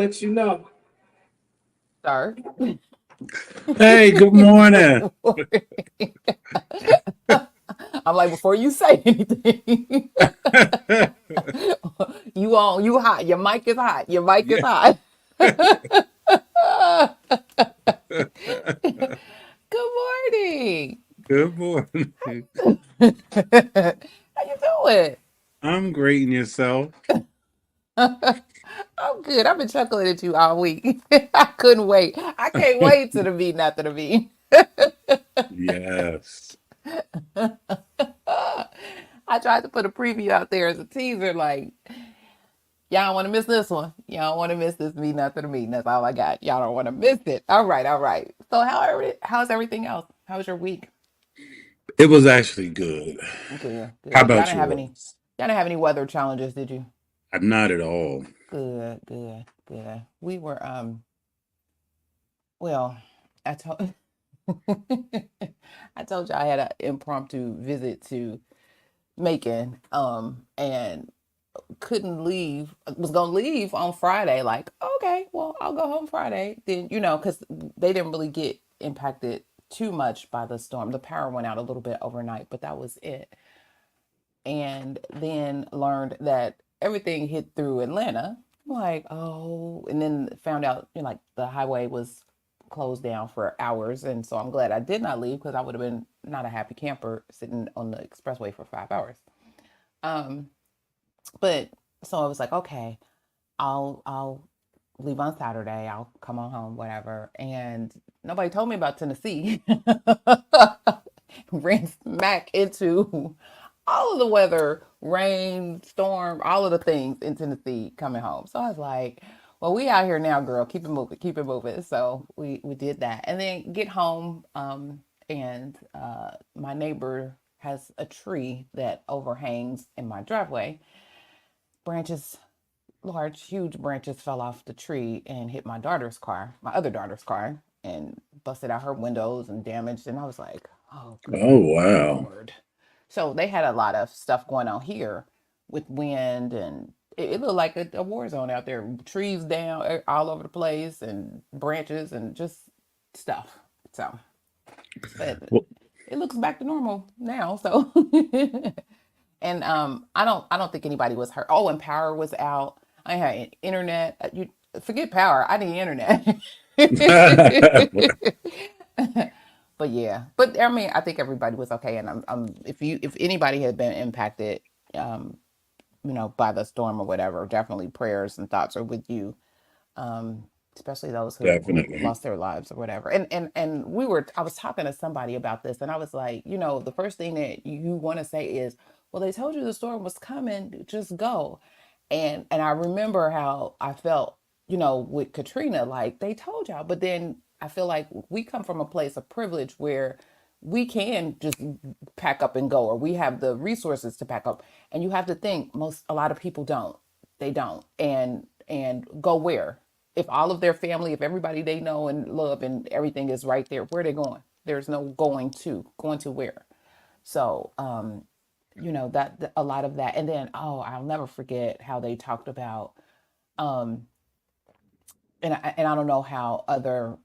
let you know. Sir. Hey, good morning. I'm like, before you say anything, you hot. Your mic is hot. Your mic is Yeah. hot. Good morning. Good morning. How you doing? I'm great and yourself. I'm good. I've been chuckling at you all week. I couldn't wait. I can't wait to the meeting after the meeting. Yes. I tried to put a preview out there as a teaser, like, y'all don't want to miss this one. Y'all don't want to miss this meeting after the meeting. That's all I got. Y'all don't want to miss it. All right, all right. So how's everything else? How was your week? It was actually good. Good, How good. about yours? Y'all didn't have any weather challenges, did you? Not at all. Good, good, good. We were well, I told I told you I had an impromptu visit to Macon, and couldn't leave. Was gonna leave on Friday. Like, okay, well, I'll go home Friday. Then because they didn't really get impacted too much by the storm. The power went out a little bit overnight, but that was it. And then learned that everything hit through Atlanta. I'm like, oh, and then found out like the highway was closed down for hours, and so I'm glad I did not leave because I would have been not a happy camper sitting on the expressway for 5 hours. Um, but so I was like, okay, I'll leave on Saturday. I'll come on home, whatever. And nobody told me about Tennessee. Ran smack into all of the weather, rain, storm, all of the things in Tennessee coming home. So I was like, well, we out here now, girl. Keep it moving, keep it moving. So we did that. And then get home, and my neighbor has a tree that overhangs in my driveway. Branches, large, huge branches fell off the tree and hit my daughter's car, my other daughter's car, and busted out her windows and damaged. And I was like, oh, good Oh, wow. Lord. So they had a lot of stuff going on here with wind, and it looked like a war zone out there. Trees down all over the place and branches and just stuff. So, but Well, it looks back to normal now. So, and I don't think anybody was hurt. Oh, and power was out. I had internet. You forget power. I need internet. But yeah, but I mean, I think everybody was okay. And if anybody had been impacted, um, by the storm or whatever, definitely prayers and thoughts are with you, especially those who definitely. lost their lives or whatever. And I was talking to somebody about this, and I was like, the first thing that you want to say is, well, they told you the storm was coming, just go. And I remember how I felt, with Katrina, like they told y'all, but then I feel like we come from a place of privilege where we can just pack up and go, or we have the resources to pack up. And you have to think a lot of people don't. They don't. And go where? If all of their family, if everybody they know and love and everything is right there, where are they going? There's no going to where. So, that a lot of that. And then, oh, I'll never forget how they talked about, um, and I don't know how other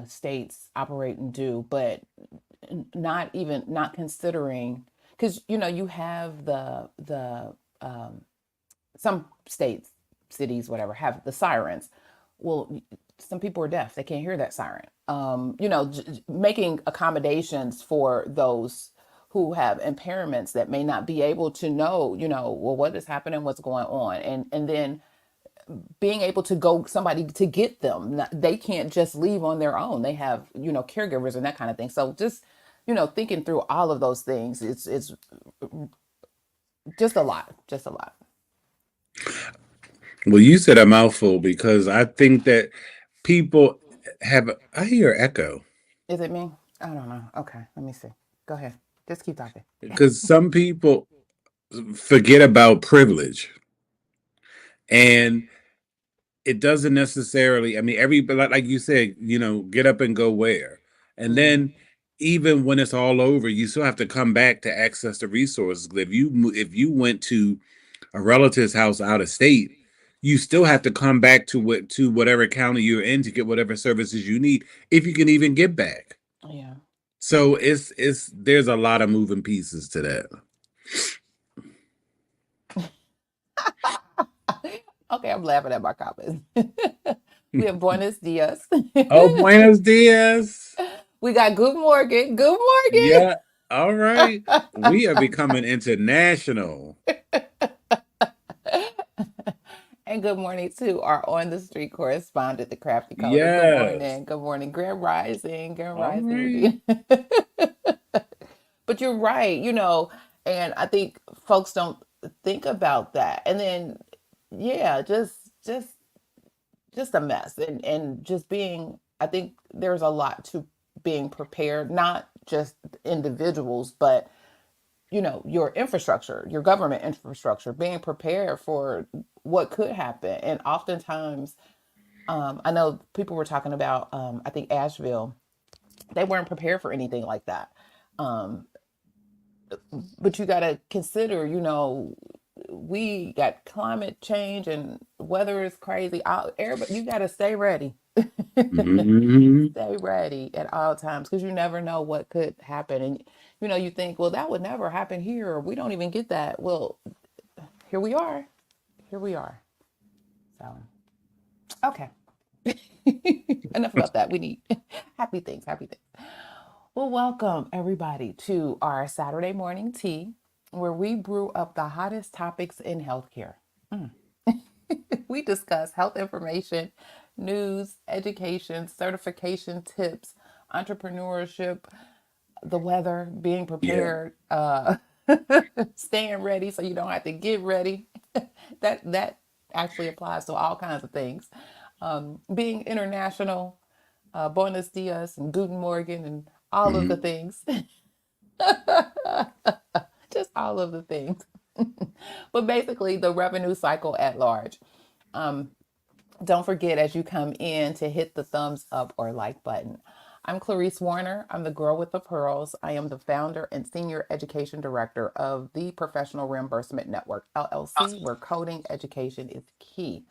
states operate and do, but not considering, because you have the some states, cities, whatever, have the sirens. Well, some people are deaf; they can't hear that siren. Making accommodations for those who have impairments that may not be able to know, well, what is happening, what's going on, and then being able to go somebody to get them. They can't just leave on their own. They have, caregivers and that kind of thing. So just, thinking through all of those things, it's just a lot, just a lot. Well, you said a mouthful because I think that people I hear echo Is it me? I don't know. Okay, let me see. Go ahead. Just keep talking. because some people forget about privilege. And it doesn't necessarily, I mean, everybody, like you said, get up and go where. And Hmm. then even when it's all over, you still have to come back to access the resources. If you went to a relative's house out of state, you still have to come back to whatever county you're in to get whatever services you need, if you can even get back. Yeah. So it's there's a lot of moving pieces to that. Okay, I'm laughing at my comments. We have Buenos Dias. Oh, buenos dias. We got good morning. Good morning. Yeah. All right. We are becoming international. And good morning to our on the street correspondent, the Crafty Coder. Good Yes. morning. Good morning. Grand Rising. Grand All Rising, right. Regina. But you're right, and I think folks don't think about that. And then, yeah, just a mess, and just being. I think there's a lot to being prepared, not just individuals, but your infrastructure, your government infrastructure, being prepared for what could happen. And oftentimes, I know people were talking about, I think Asheville, they weren't prepared for anything like that. Um, but you got to consider, we got climate change and weather is crazy. Everybody, you got to stay ready. Mhm. Stay ready at all times, because you never know what could happen. And you think, well, that would never happen here, or we don't even get that. Well, here we are. Here we are. So, okay. Enough about that. We need happy things. Happy things. Well, welcome everybody to our Saturday morning tea, where we brew up the hottest topics in healthcare. We discuss health information, news, education, certification tips, entrepreneurship, the weather, being Yeah. prepared, staying ready so you don't have to get ready. That actually applies to all kinds of things. Being international, Buenos Dias and Guten Morgen and all of the Mhm. things. Just all of the things. But basically, the revenue cycle at large. Um, don't forget, as you come in, to hit the thumbs up or like button. I'm Clarice Warner. I'm the Girl with the Pearls. I am the founder and senior education director of the Professional Reimbursement Network, LLC, where coding education is key.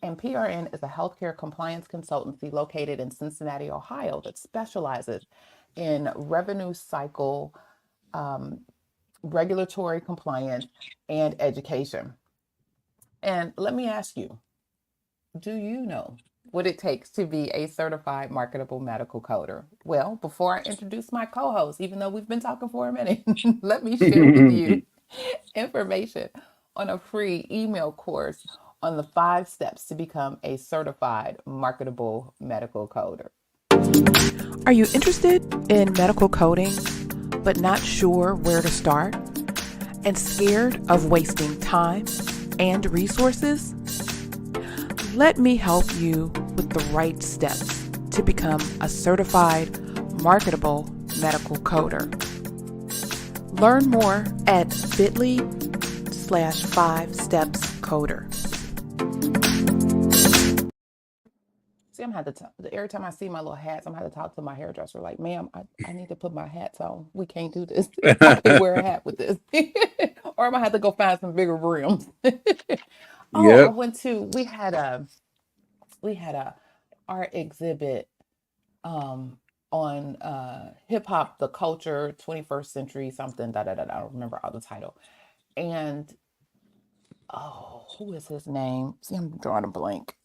And PRN is a healthcare compliance consultancy located in Cincinnati, Ohio, that specializes in revenue cycle, um, regulatory compliance, and education. And let me ask you, do you know what it takes to be a certified marketable medical coder? Well, before I introduce my co host, even though we've been talking for a minute, let me share with you information on a free email course on the 5 steps to become a certified marketable medical coder. Are you interested in medical coding, but not sure where to start, and scared of wasting time and resources? Let me help you with the right steps to become a certified marketable medical coder. Learn more at bit.ly/5stepscoder. See, I'm gonna have to every time I see my little hats, I'm gonna have to talk to my hairdresser like, ma'am, I need to put my hats on. We can't do this. I can't wear a hat with this. Or I'm gonna have to go find some bigger rims. Oh, I Yep. went to we had a art exhibit on hip hop, the culture, 21st century, something, da da da. I don't remember all the title. And oh, who is his name? See, I'm drawing a blank.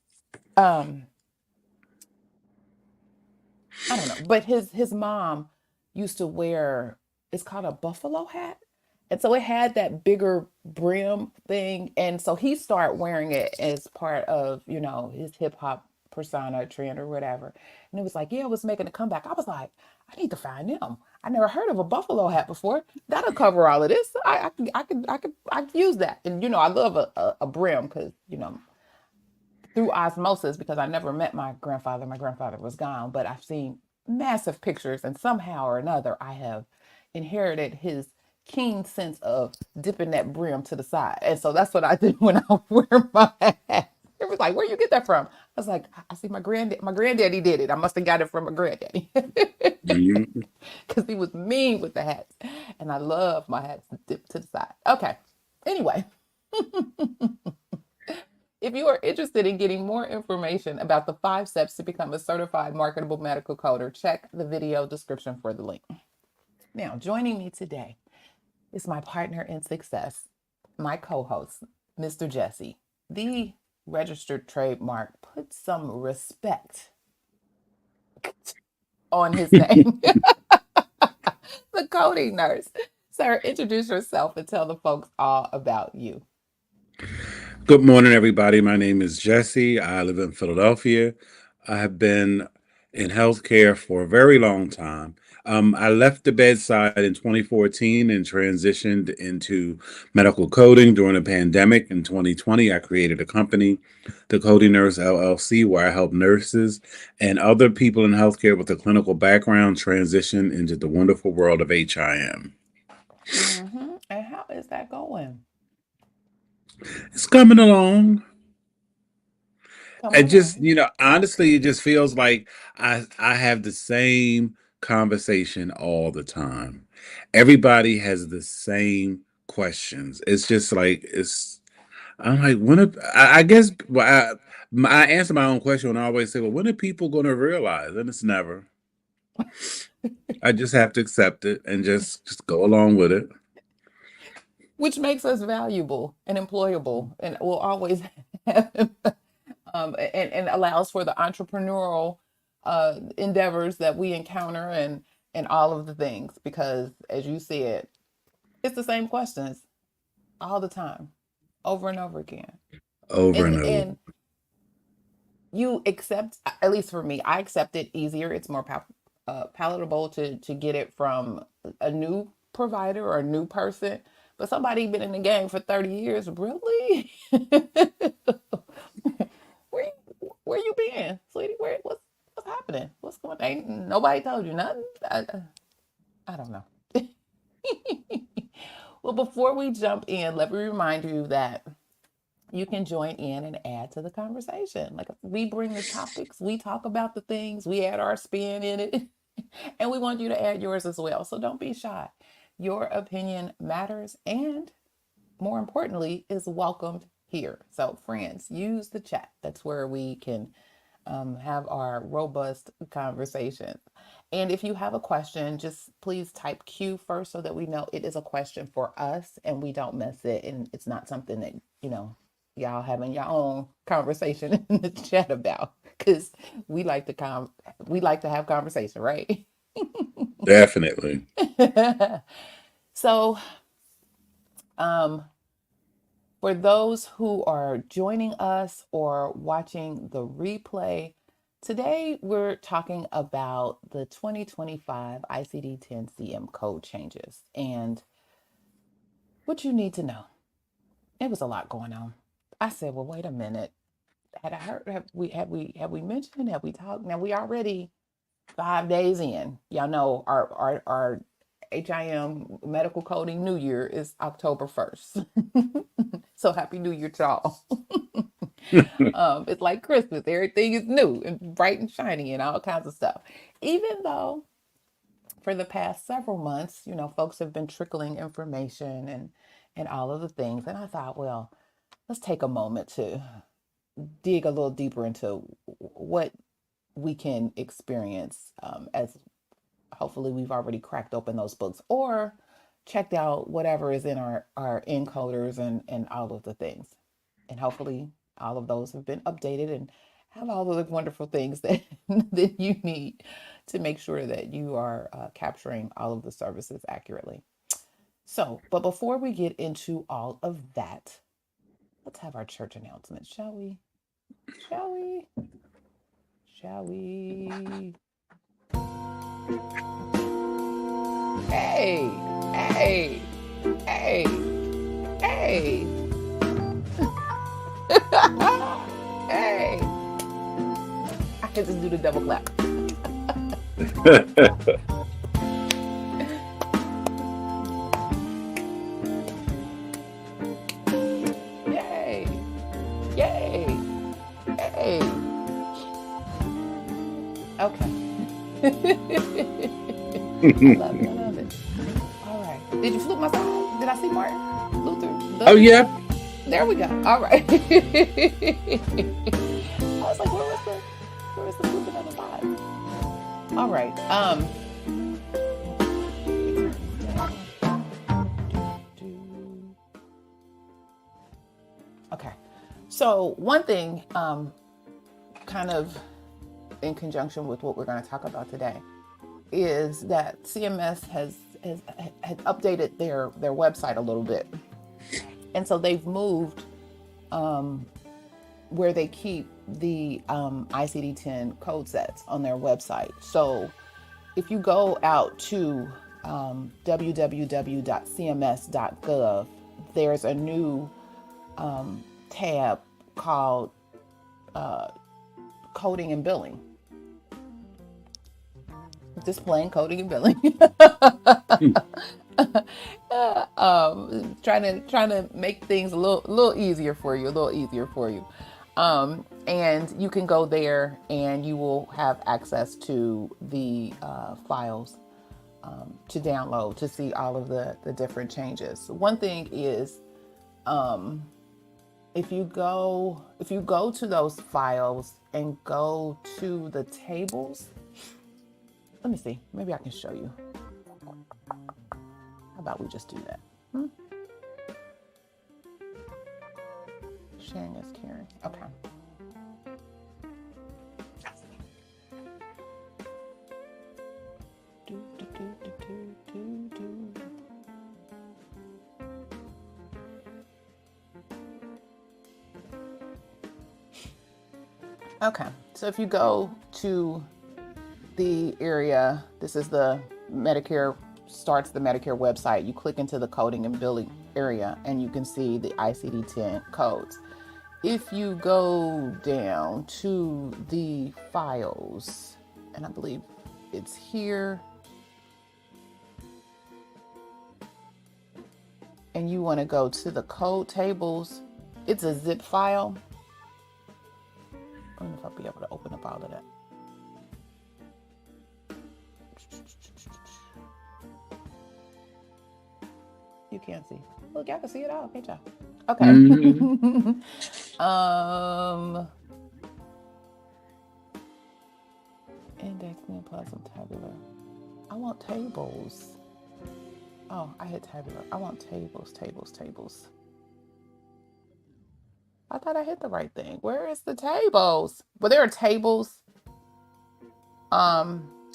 Um, I don't know, but his mom used to wear, it's called a buffalo hat. And so it had that bigger brim thing. And so he started wearing it as part of, his hip hop persona, trend, or whatever. And it was like, yeah, it was making a comeback. I was like, I need to find him. I never heard of a buffalo hat before. That'll cover all of this. I could use that. And I love a brim, because through osmosis, because I never met my grandfather. My grandfather was gone, but I've seen massive pictures, and somehow or another, I have inherited his keen sense of dipping that brim to the side. And so that's what I do when I wear my hat. It was like, where you get that from? I was like, I see my granddaddy did it. I must have got it from my granddaddy. Mhm. Because he was mean with the hats. And I love my hats dipped to the side. Okay. Anyway, If you are interested in getting more information about the 5 steps to become a certified marketable medical coder, check the video description for the link. Now, joining me today is my partner in success, my co-host, Mr. Jesse, the registered trademark. Put some respect on his name. The coding nurse. Sir, introduce yourself and tell the folks all about you. Good morning, everybody. My name is Jesse. I live in Philadelphia. I have been in healthcare for a very long time. I left the bedside in 2014 and transitioned into medical coding during the pandemic. In 2020, I created a company, the Coding Nurse LLC, where I help nurses and other people in healthcare with a clinical background transition into the wonderful world of HIM. And how is that going? It's coming along. Coming It just, along. honestly, it just feels like I have the same conversation all the time. Everybody has the same questions. It's just like I'm like, I guess I answer my own question and I always say, well, when are people going to realize? And it's never. I just have to accept it and just go along with it. Which makes us valuable and employable and will always have and allows for the entrepreneurial endeavors that we encounter and all of the things because as you said, it's the same questions all the time, over and over again. Over And and over. and you accept, at least for me, I accept it easier. It's more palatable to get it from a new provider or a new person. But somebody been in the game for 30 years, really? where where you been, sweetie? What's happening? What's going on? Ain't nobody told you nothing? I don't know. Well, before we jump in, let me remind you that you can join in and add to the conversation. Like we bring the topics, we talk about the things, we add our spin in it, and we want you to add yours as well. So don't be shy. Your opinion matters and more importantly is welcomed here. So friends, use the chat. That's where we can have our robust conversation. And if you have a question, just please type Q first so that we know it is a question for us and we don't miss it. And it's not something that, y'all having your own conversation in the chat about because we like to have conversation, right? Definitely. So, for those who are joining us or watching the replay, today we're talking about the 2025 ICD-10 code changes and what you need to know. It was a lot going on. I said, well, wait a minute. Had I heard, have we mentioned, have we talked? Now we already 5 days in. Y'all know our HIM medical coding New Year is October 1st. So happy New Year to all. It's like Christmas. Everything is new and bright and shiny and all kinds of stuff. Even though for the past several months, folks have been trickling information and all of the things. And I thought, well, let's take a moment to dig a little deeper into what we can experience as hopefully we've already cracked open those books or checked out whatever is in our encoders and all of the things. And hopefully all of those have been updated and have all of the wonderful things that, that you need to make sure that you are capturing all of the services accurately. So, but before we get into all of that, let's have our church announcement, shall we? Shall we? Shall we? Hey, hey, hey, hey. Hey. I can just do the double clap. Yay. Yay. Yay. Okay. I love it. I love it. All right. Did you flip my side? Did I see Martin Luther? Oh, yeah. There we go. All right. I was like, where was the flipping of the five? All right. Okay. So one thing, kind of in conjunction with what we're going to talk about today, is that CMS has updated their website a little bit, and so they've moved where they keep the ICD-10 code sets on their website. So if you go out to www.cms.gov, there's a new tab called coding and billing. Just plain coding and billing. Trying to make things a little easier for you, and you can go there and you will have access to the files to download to see all of the different changes. One thing is, if you go to those files and go to the tables, let me see, maybe I can show you. How about we just do that? Sharing is caring. Okay. Okay, so if you go to the area, this is the Medicare, starts the Medicare website. You click into the coding and billing area and you can see the ICD-10 codes. If you go down to the files, and I believe it's here, and you want to go to the code tables, it's a zip file. I don't know if I'll be able to open up all of that. You can't see. Look, y'all can see it all, can't y'all? Okay. Mm-hmm. Index, neoplasm, tabular. I want tables. Oh, I hit tabular. I want tables. I thought I hit the right thing. Where is the tables? Well, there are tables.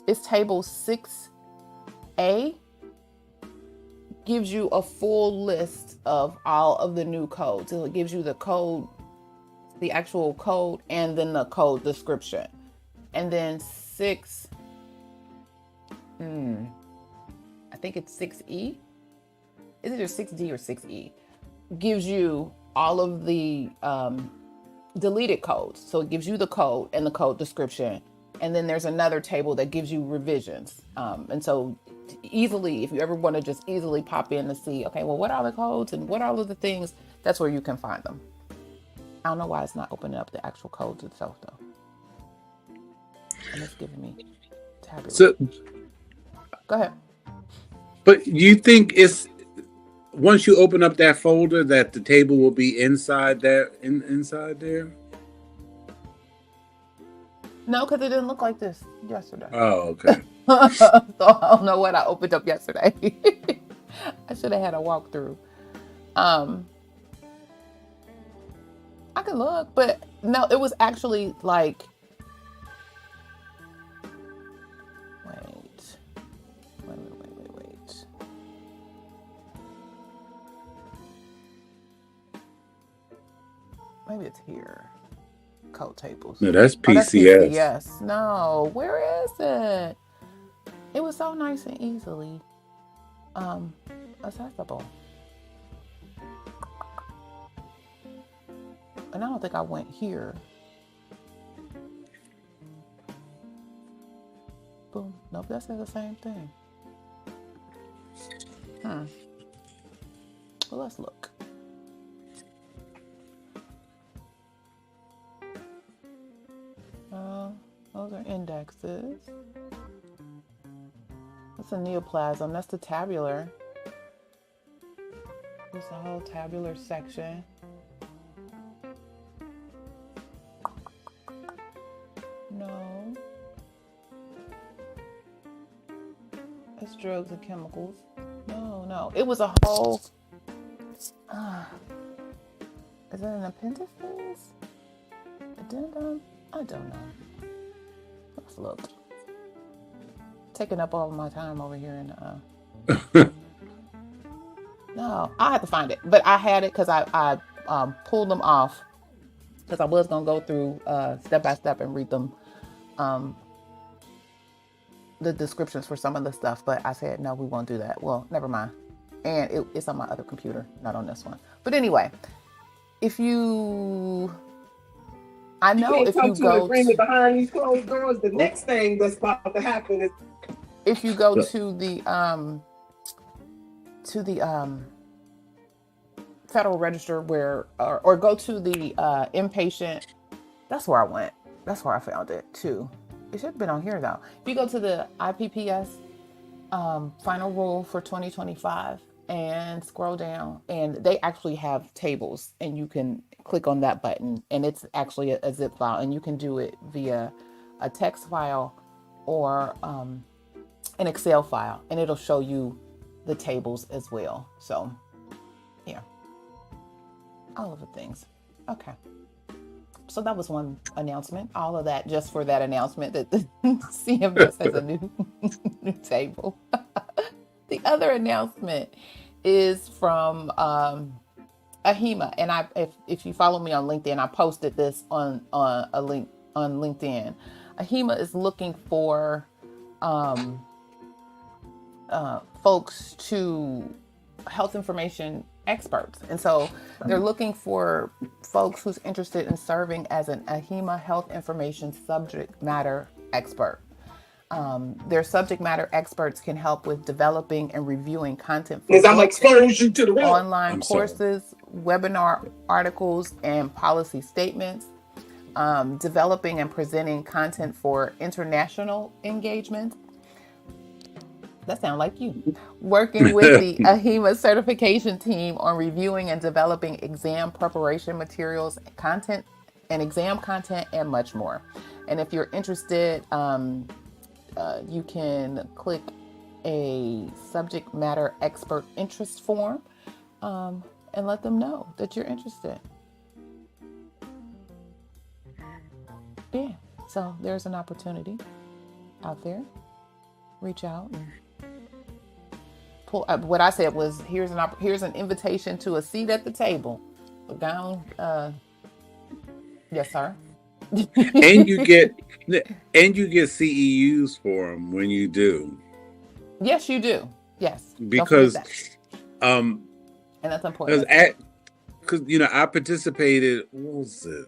It's table 6A. Gives you a full list of all of the new codes. So it gives you the code, the actual code, and then the code description. And then 6, I think it's 6E. Is it either 6D or 6E? Gives you all of the deleted codes. So it gives you the code and the code description. And then there's another table that gives you revisions. And so easily, if you ever want to just easily pop in to see, okay, well, what are the codes and what are all of the things, that's where you can find them. I don't know why it's not opening up the actual codes itself, though. And it's giving me tabular. So, go ahead. But you think it's, once you open up that folder, that the table will be inside there, inside there? No, because it didn't look like this yesterday. Oh, okay. So I don't know what I opened up yesterday. I should have had a walkthrough. I can look, but no, it was actually like, wait. Maybe it's here. Code tables. No, that's PCS. Oh, that's PCS. No, where is it? It was so nice and easily accessible. And I don't think I went here. Boom. Nope, that's the same thing. Well, let's look. Those are indexes. That's a neoplasm. That's the tabular. There's a whole tabular section. It's drugs and chemicals. No. It was a whole. Uh, is it an appendices? Addendum? I don't know. Let's look. Taking up all of my time over here in. No, I have to find it, but I had it because I pulled them off because I was gonna go through step by step and read them, the descriptions for some of the stuff, but I said no, we won't do that. Well, never mind. And it's on my other computer, not on this one. But anyway, if you, I know can't if come you to an go agreement to, behind these closed doors. The next thing that's about to happen is if you go to the Federal Register where, or go to the inpatient. That's where I went. That's where I found it too. It should have been on here though. If you go to the IPPS final rule for 2025 and scroll down, and they actually have tables, and you can click on that button, and it's actually a zip file, and you can do it via a text file or an Excel file, and it'll show you the tables as well. So yeah, all of the things. Okay. So that was one announcement. All of that just for that announcement that the CMS has a new table. The other announcement is from AHIMA, and if you follow me on LinkedIn, I posted this on a link on LinkedIn. AHIMA is looking for folks to health information experts, and so they're looking for folks who's interested in serving as an AHIMA health information subject matter expert. Their subject matter experts can help with developing and reviewing content for I'm expose you to the world. online courses, webinar articles, and policy statements. Developing and presenting content for international engagement. That sounds like you. Working with the AHIMA certification team on reviewing and developing exam preparation materials, content, and exam content, and much more. And if you're interested, you can click a subject matter expert interest form and let them know that you're interested. Yeah, so there's an opportunity out there. Reach out and pull up. What I said was, here's an invitation to a seat at the table. Down, yes, sir. And you get CEUs for them when you do. Yes, you do. Yes, because and that's important. Because I participated. What was it?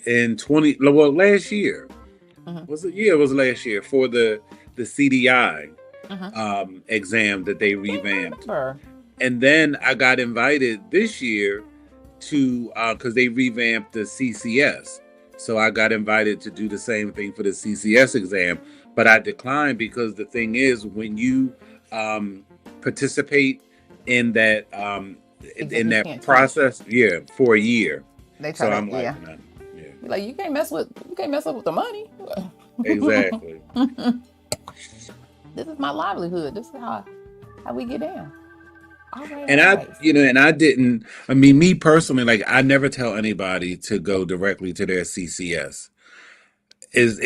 In last year. Was it? Yeah, it was last year for the CDI exam that they revamped. And then I got invited this year to because they revamped the CCS. So I got invited to do the same thing for the CCS exam, but I declined because the thing is, when you participate in that process, for a year. They try like you can't mess up with the money. Exactly. This is my livelihood. This is how we get down. All right, and me personally, like, I never tell anybody to go directly to their CCS. If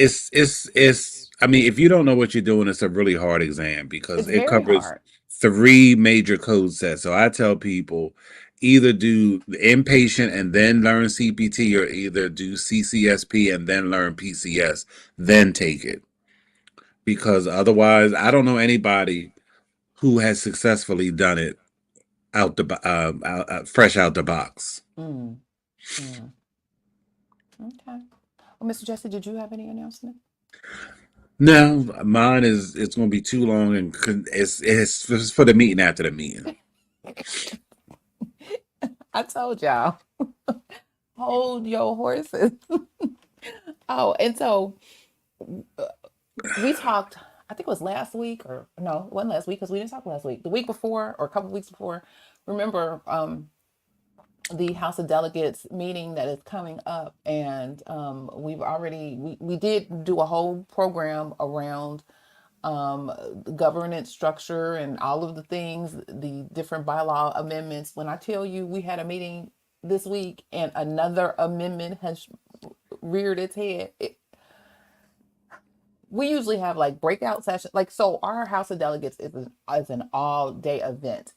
you don't know what you're doing, it's a really hard exam because it covers 3 major code sets. So I tell people either do the inpatient and then learn CPT, or either do CCS-P and then learn PCS, then take it. Because otherwise, I don't know anybody who has successfully done it fresh out the box. Okay. Well, Mr. Jesse, did you have any announcement? No, mine it's going to be too long, and it's for the meeting after the meeting. I told y'all, hold your horses. Oh, and so we talked, I think it was last week, or no, it wasn't last week because we didn't talk last week. The week before, or a couple of weeks before, remember the House of Delegates meeting that is coming up, and we did do a whole program around the governance structure and all of the things, the different bylaw amendments. When I tell you we had a meeting this week and another amendment has reared its head, we usually have like breakout sessions. Like, so our House of Delegates is an all day event.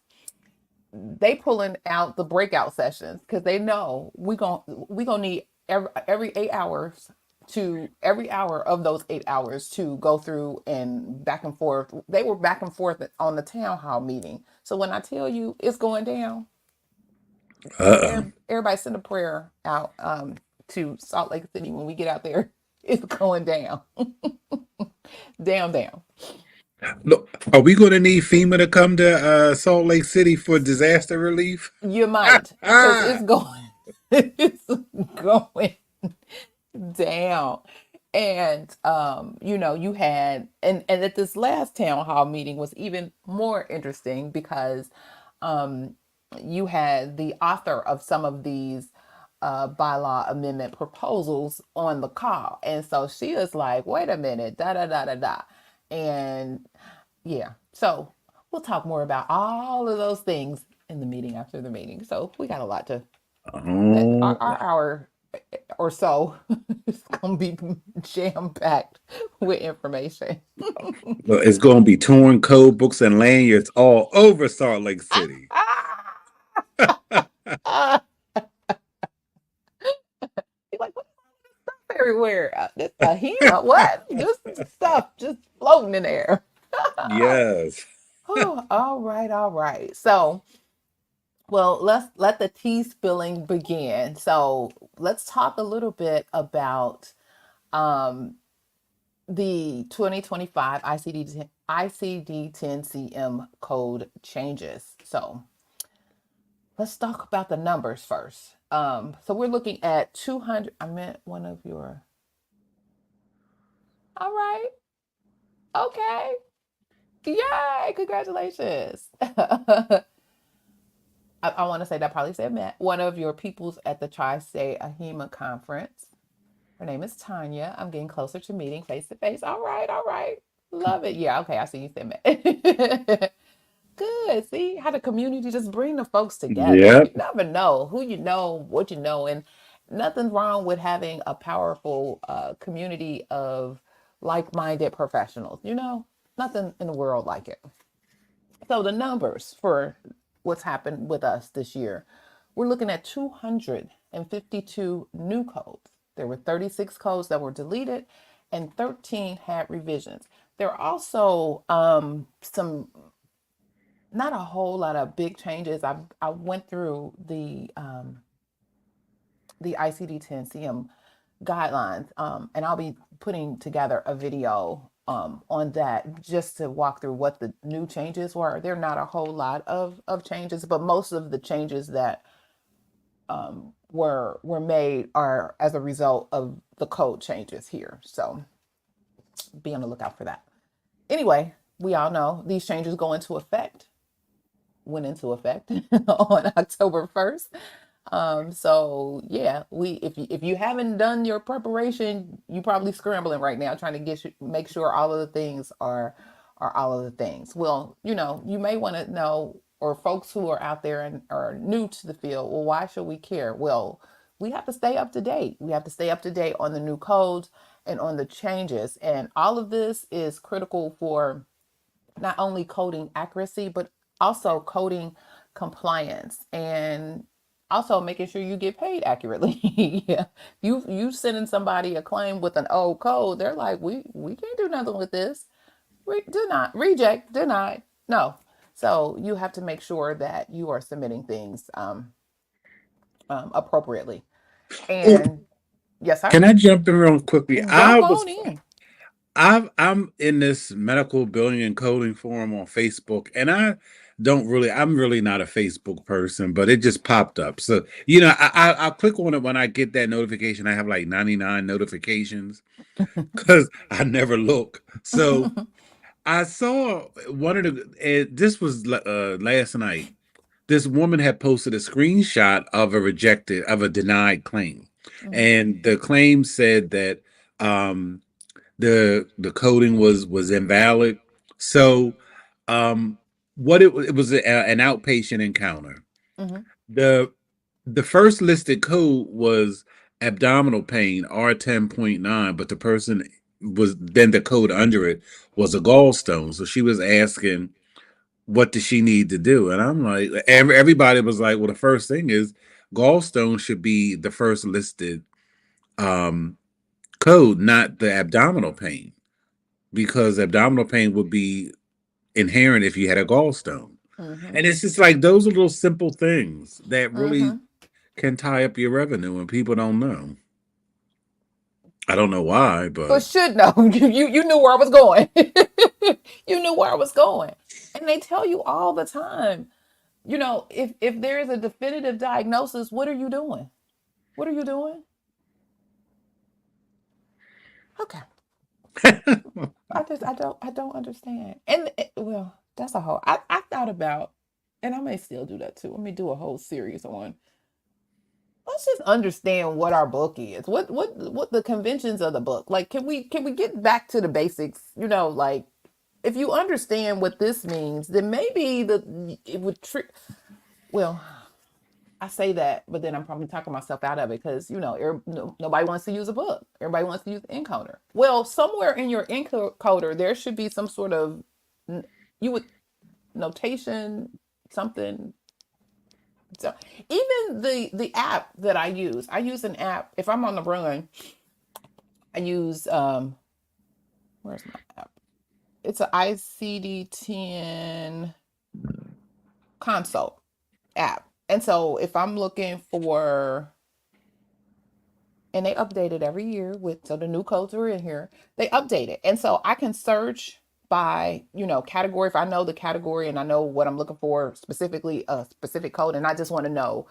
They pulling out the breakout sessions because they know we gonna need every 8 hours to every hour of those 8 hours to go through and back and forth. They were back and forth on the town hall meeting. So when I tell you it's going down, everybody send a prayer out to Salt Lake City when we get out there. It's going down. down. Look, are we going to need FEMA to come to Salt Lake City for disaster relief? You might, because it's going down. And you had and at this last town hall meeting was even more interesting because you had the author of some of these bylaw amendment proposals on the call. And so she was like, wait a minute, da da da da da. And yeah, so we'll talk more about all of those things in the meeting after the meeting. So we got a lot to our hour or so is going to be jam-packed with information. Well, it's going to be torn code books and lanyards all over Salt Lake City. You're like, what's stuff everywhere? This HIMA, what? Just stuff just floating in there. Yes. Oh, all right. So, well, let's let the tea spilling begin. So let's talk a little bit about the 2025 ICD-10-CM code changes. So let's talk about the numbers first. So we're looking at 200. I meant one of your. All right. Okay. Yay! Congratulations. I want to say that probably said Matt. One of your peoples at the Tri-State AHIMA conference. Her name is Tanya. I'm getting closer to meeting face to face. All right. Love it. Yeah, okay. I see you said Matt. Good. See how the community just bring the folks together. Yep. You never know who you know, what you know, and nothing's wrong with having a powerful community of like-minded professionals. Nothing in the world like it. So the numbers for what's happened with us this year, we're looking at 252 new codes. There were 36 codes that were deleted and 13 had revisions. There are also some, not a whole lot of big changes. I went through the ICD-10-CM guidelines, and I'll be putting together a video on that just to walk through what the new changes were. They're not a whole lot of changes, but most of the changes that were made are as a result of the code changes here. So be on the lookout for that. Anyway, we all know these changes went into effect on October 1st. So yeah, if you haven't done your preparation, you probably scrambling right now trying to make sure all of the things are all of the things. Well, you may want to know, or folks who are out there and are new to the field, well, why should we care? Well, we have to stay up to date. We have to stay up to date on the new codes and on the changes. And all of this is critical for not only coding accuracy, but also coding compliance and also making sure you get paid accurately. Yeah. You sending somebody a claim with an old code, they're like, we can't do nothing with this. Reject, denied. No. So you have to make sure that you are submitting things appropriately. And yes, sir. Can I jump in real quickly? Jump on in. I'm in this medical billing and coding forum on Facebook, and I'm really not a Facebook person, but it just popped up. So, I'll click on it when I get that notification. I have like 99 notifications because I never look. So I saw one of this was last night. This woman had posted a screenshot of a denied claim. Mm-hmm. And the claim said that, the coding was invalid. So, what it was an outpatient encounter. Mm-hmm. The the first listed code was abdominal pain R10.9, but the person was then the code under it was a gallstone. So she was asking, what does she need to do? And I'm like, everybody was like, well, the first thing is gallstone should be the first listed um, code, not the abdominal pain, because abdominal pain would be inherent if you had a gallstone. Mm-hmm. And it's just like those are little simple things that really Mm-hmm. can tie up your revenue, and people don't know. I don't know why, But but should know. You knew where I was going. You knew where I was going. And they tell you all the time, if there is a definitive diagnosis, what are you doing? What are you doing? Okay. I don't understand. And well, that's a whole I thought about, and I may still do that too. Let me do a whole series on, let's just understand what our book is. What the conventions of the book. Like, can we get back to the basics? Like, if you understand what this means, then maybe it would well, I say that, but then I'm probably talking myself out of it because nobody wants to use a book. Everybody wants to use encoder. Well, somewhere in your encoder there should be some sort of you would notation, something. So even the app that I use an app. If I'm on the run, I use where's my app? It's an ICD-10 consult app. And so if I'm looking for, and they update it every year so the new codes are in here, they update it. And so I can search by, category. If I know the category and I know what I'm looking for, specifically a specific code, and I just want to know,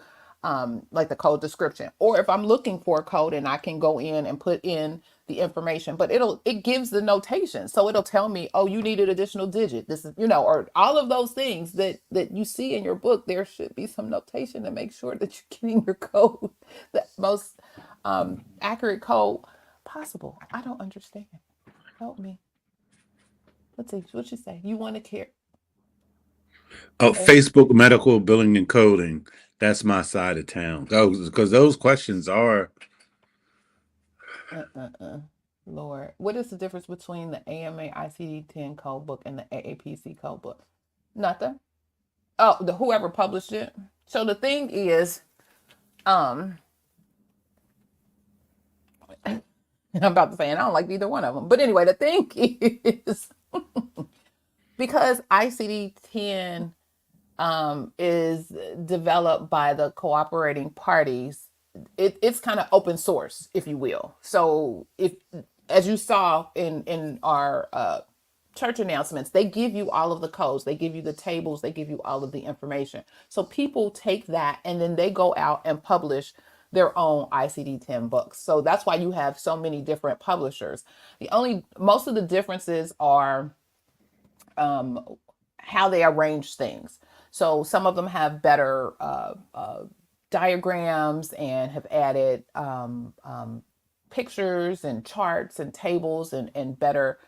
like the code description, or if I'm looking for a code and I can go in and put in the information, but it gives the notation. So it'll tell me, oh, you needed additional digit. This is, or all of those things that you see in your book. There should be some notation to make sure that you're getting your code, the most accurate code possible. I don't understand. Help me. Let's see. What you say? You want to care? oh, Facebook medical billing and coding. That's my side of town. Because those questions are Lord, what is the difference between the AMA ICD-10 code book and the AAPC code book? Nothing. Oh, whoever published it. So the thing is, I'm about to say, and I don't like either one of them. But anyway, the thing is, because ICD-10 is developed by the cooperating parties, it's kind of open source, if you will. So as you saw in our church announcements, they give you all of the codes, they give you the tables, they give you all of the information. So people take that and then they go out and publish their own ICD-10 books. So that's why you have so many different publishers. Most of the differences are how they arrange things. So some of them have better diagrams and have added pictures and charts and tables and better,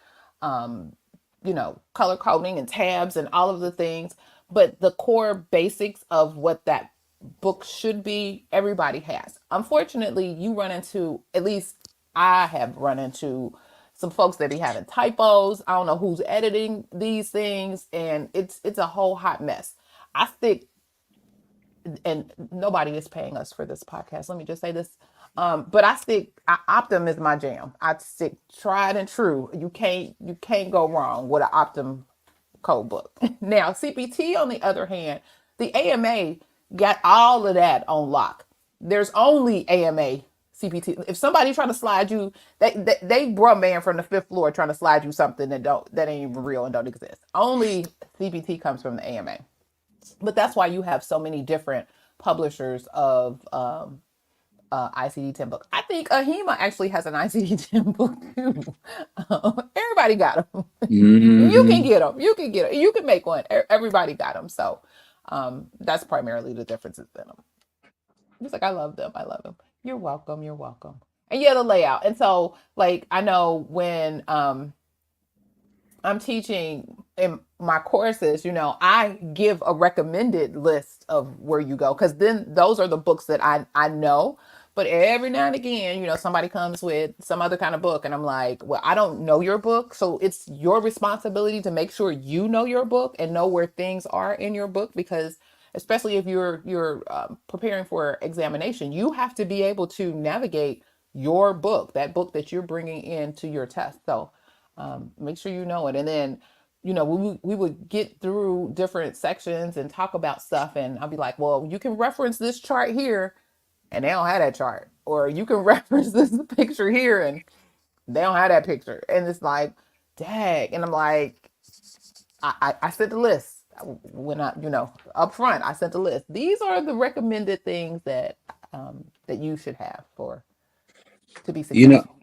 color coding and tabs and all of the things. But the core basics of what that book should be, everybody has. Unfortunately, at least I have run into some folks that be having typos. I don't know who's editing these things, and it's a whole hot mess. I think, and nobody is paying us for this podcast. Let me just say this. But Optum is my jam. I stick tried and true. You can't go wrong with an Optum code book. Now, CPT, on the other hand, the AMA got all of that on lock. There's only AMA CPT. If somebody trying to slide you, they brought man from the fifth floor trying to slide you something that ain't even real and don't exist. Only CPT comes from the AMA. But that's why you have so many different publishers of ICD-10 book. I think AHIMA actually has an ICD-10 book too. Everybody got them. You can get them. You can get them. You can make one. Everybody got them. So that's primarily the differences in them. It's like, I love them. I love them. You're welcome. You're welcome. And yeah, the layout. And so like I know when I'm teaching in my courses, I give a recommended list of where you go, because then those are the books that I know. But every now and again, somebody comes with some other kind of book, and I'm like, well, I don't know your book, so it's your responsibility to make sure you know your book and know where things are in your book, because especially if you're preparing for examination, you have to be able to navigate your book, that book that you're bringing into your test. So make sure you know it. And then, we would get through different sections and talk about stuff. And I'll be like, well, you can reference this chart here, and they don't have that chart. Or you can reference this picture here, and they don't have that picture. And it's like, dang. And I'm like, I sent the list. When up front, I sent the list. These are the recommended things that that you should have to be You know, successful.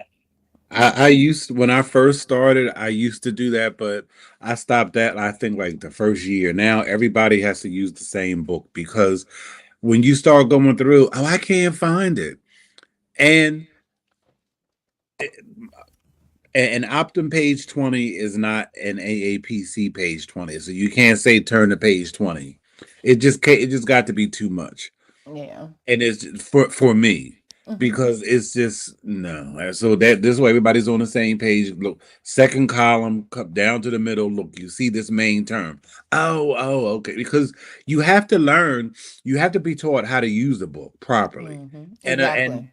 I used when I first started, I used to do that, but I stopped that. I think like the first year. Now everybody has to use the same book because when you start going through, oh, I can't find it, and an Optum page 20 is not an AAPC page 20, so you can't say turn to page 20. It just got to be too much. Yeah. And it's for me Hmm. because it's just no. So that this way everybody's on the same page. Look, second column, come down to the middle. Look, you see this main term. Okay. Because you have to learn. You have to be taught how to use the book properly, and Exactly.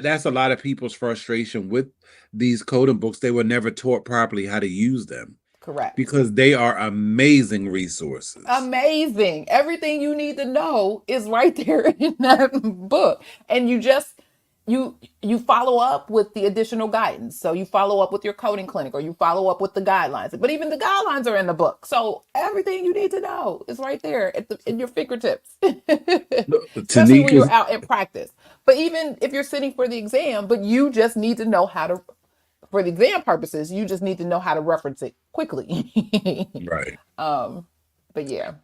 that's a lot of people's frustration with these coding books. They were never taught properly how to use them Correct. because they are amazing resources. Amazing. Everything you need to know is right there in that book. And you follow up with the additional guidance. So you follow up with your coding clinic, or you follow up with the guidelines. But even the guidelines are in the book. So everything you need to know is right there in your fingertips. Especially when you're Tanika's out in practice. But even if you're sitting for the exam, but you just need to know how to, for the exam purposes, you just need to know how to reference it quickly. right. um, but yeah.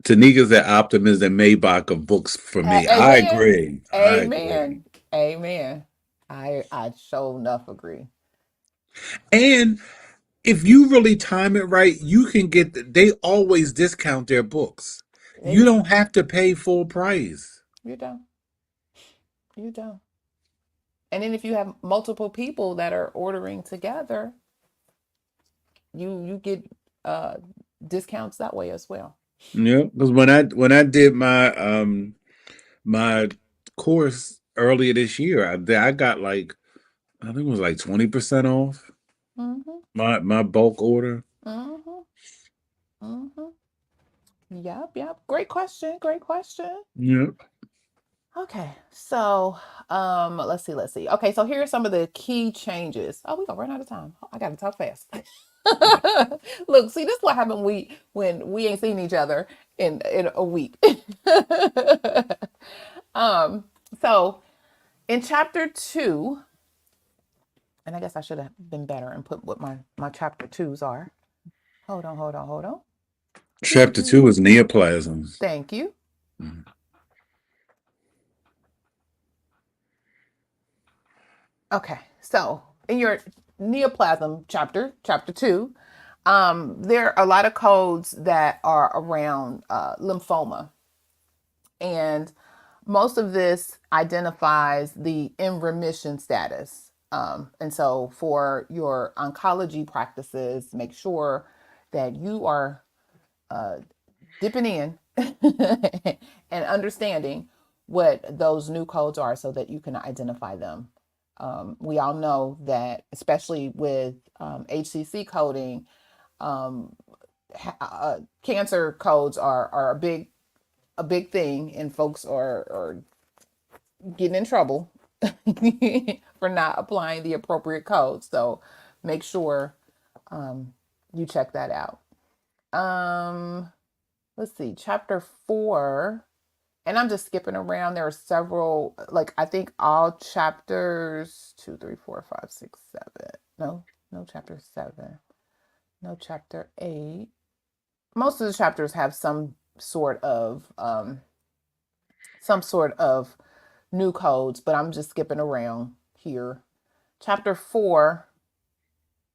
Tanika's the optimist and Maybach of books for me. I Amen. agree. I agree. Amen. Amen. I sure enough agree. And if you really time it right, you can they always discount their books. They You do. don't have to pay full price. You don't. You don't. And then if you have multiple people that are ordering together, you get uh discounts that way as well. Yeah, because when I did my course earlier this year, I got like I think it was like 20% off Mm-hmm. my bulk order. Mm-hmm. Mm-hmm. Yep, yep. Great question. Great question. Yeah. Okay, so let's see. Okay, so here are some of the key changes. Oh, we're gonna run out of time. I gotta talk fast. Look, see, this is what happened when we ain't seen each other in a week. um, so in chapter two, and I guess I should have been better and put what my chapter twos are. Hold on. Chapter 2 is neoplasms. Thank you. Mhm. Okay, so in your neoplasm chapter two, there are a lot of codes that are around lymphoma, and most of this identifies the in remission status. And so for your oncology practices, make sure that you are dipping in and understanding what those new codes are so that you can identify them. We all know that, especially with HCC coding, um, cancer codes are a big thing, and folks are getting in trouble for not applying the appropriate codes. So make sure you check that out. Um, let's see, chapter 4, and I'm just skipping around. There are several, like I think all chapters 2, 3, 4, 5, 6, 7. No chapter 7. No chapter 8. Most of the chapters have some sort of new codes, but I'm just skipping around. here. Chapter 4,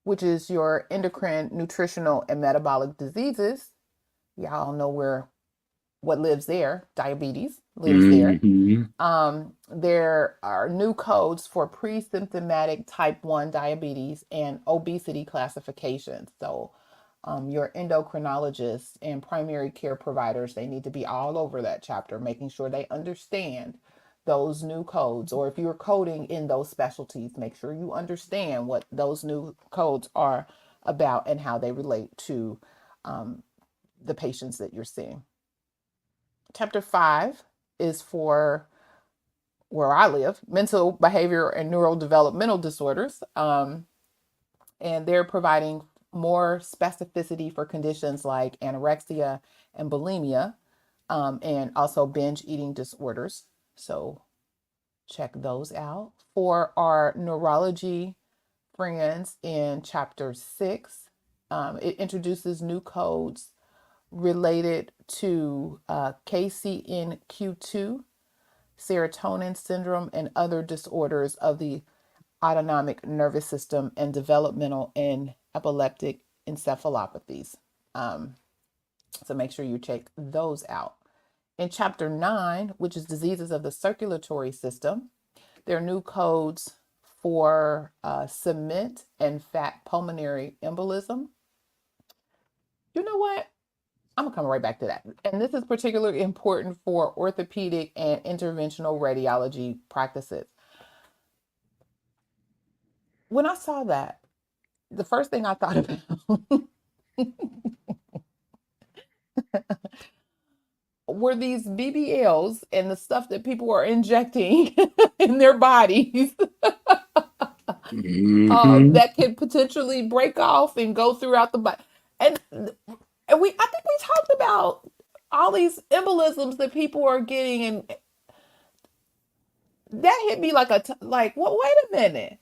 which is your endocrine, nutritional, and metabolic diseases. Y'all know what lives there. Diabetes lives there. There are new codes for pre-symptomatic type 1 diabetes and obesity classifications. So your endocrinologists and primary care providers, they need to be all over that chapter, making sure they understand those new codes. Or if you're coding in those specialties, make sure you understand what those new codes are about and how they relate to the patients that you're seeing. Chapter 5 is for where I live, mental, behavior, and neurodevelopmental disorders. And they're providing more specificity for conditions like anorexia and bulimia, and also binge eating disorders. So check those out. For our neurology friends, in chapter 6, it introduces new codes related to KCNQ2, serotonin syndrome, and other disorders of the autonomic nervous system, and developmental and epileptic encephalopathies. So make sure you check those out. In chapter 9, which is diseases of the circulatory system, there are new codes for cement and fat pulmonary embolism. You know what? I'm gonna come right back to that. And this is particularly important for orthopedic and interventional radiology practices. When I saw that, the first thing I thought about were these BBLs and the stuff that people are injecting in their bodies that could potentially break off and go throughout the body. And I think we talked about all these embolisms that people are getting, and that hit me like wait a minute.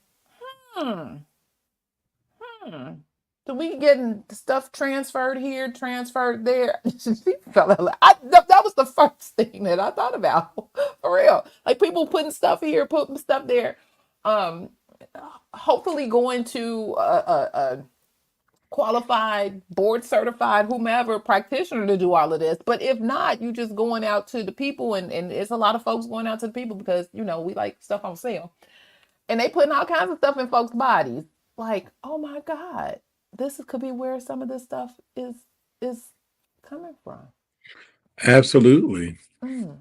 So we getting stuff transferred here, transferred there. That was the first thing that I thought about, for real. Like people putting stuff here, putting stuff there. Hopefully going to a qualified, board certified, whomever practitioner to do all of this. But if not, you just going out to the people, and it's a lot of folks going out to the people because, we like stuff on sale. And they putting all kinds of stuff in folks' bodies. Like, oh my God, this could be where some of this stuff is coming from. Absolutely. That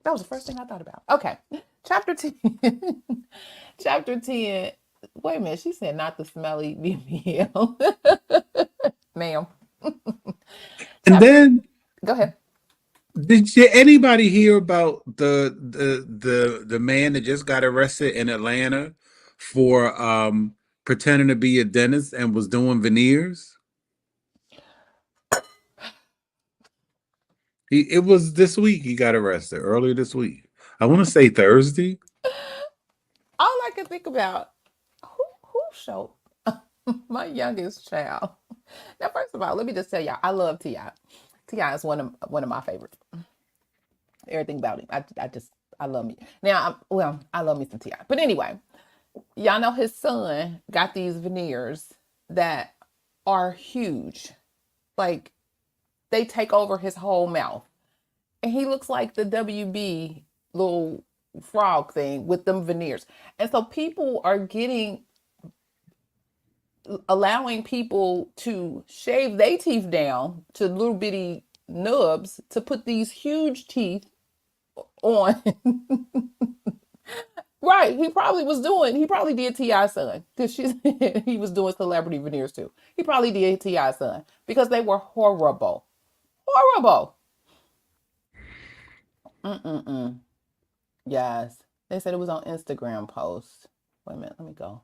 was the first thing I thought about. Okay. Chapter 10. Chapter 10. Wait a minute. She said not the smelly BBL. Ma'am. And then go ahead. Did anybody hear about the man that just got arrested in Atlanta for pretending to be a dentist and was doing veneers? It was this week he got arrested, earlier this week. I want to say Thursday. All I can think about, who showed my youngest child. Now, first of all, let me just tell y'all, I love T.I. T.I. is one of my favorites. Everything about him. I love me. Now, I love me some T.I. But anyway, y'all know his son got these veneers that are huge. Like, they take over his whole mouth. And he looks like the WB little frog thing with them veneers. And so people are allowing people to shave their teeth down to little bitty nubs to put these huge teeth on. Right. He probably did T.I.'s son, because he was doing celebrity veneers too. He probably did T.I.'s son because they were horrible. Horrible. Yes. They said it was on Instagram post. Wait a minute, let me go.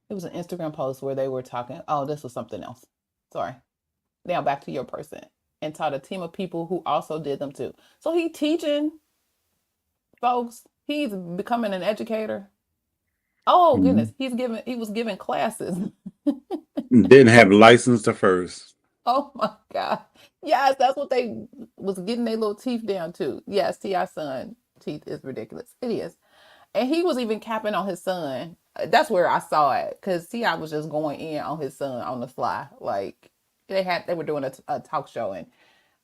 It was an Instagram post where they were talking. Oh, this was something else. Sorry. Now back to your person. And taught a team of people who also did them too. So he teaching folks. He's becoming an educator. Oh goodness. He was giving classes. Didn't have license at first. Oh my God. Yes, that's what they was getting their little teeth down to. Yes, T.I. son teeth is ridiculous. It is. And he was even capping on his son. That's where I saw it, because T.I. was just going in on his son on the fly. Like they were doing a talk show, and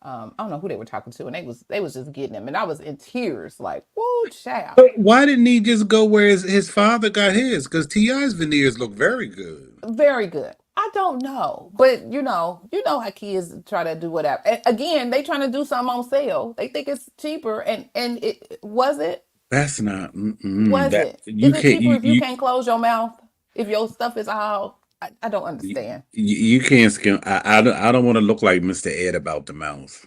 I don't know who they were talking to, and they was just getting him, and I was in tears, like, woo, child. But why didn't he just go where his father got his? Because T.I.'s veneers look very good. Very good. I don't know, but you know how kids try to do whatever. And again, they trying to do something on sale. They think it's cheaper, and it was it. That's not Was that it? you Is it can't cheaper if you can't close your mouth? If your stuff is all, I don't you, understand. you can't skim. I don't want to look like Mr. Ed about the mouth.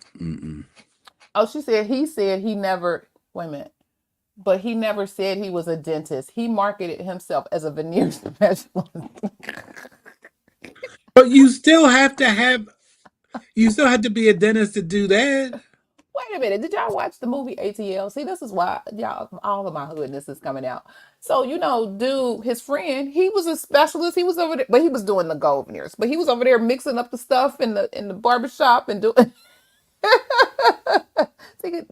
Oh, he said he never. Wait a minute. But he never said he was a dentist. He marketed himself as a veneer specialist. But you still have to be a dentist to do that. Wait a minute. Did y'all watch the movie ATL? See, this is why y'all, all of my hoodness is coming out. So, dude, his friend, he was a specialist. He was over there, but he was doing the gold veneers. But he was over there mixing up the stuff in the barbershop and doing.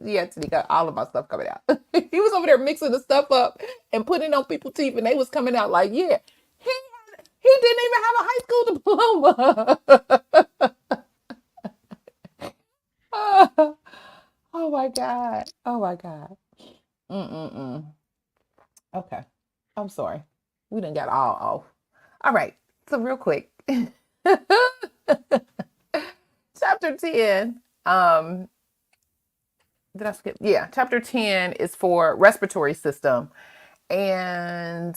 Yeah, Tanika, all of my stuff coming out. He was over there mixing the stuff up and putting it on people's teeth, and they was coming out like, yeah, he didn't even have a high school diploma. Oh my God. Oh my God. Mm-mm-mm. Okay. I'm sorry. We done got all off. All right. So real quick. Chapter 10. Did I skip? Yeah. Chapter 10 is for respiratory system. And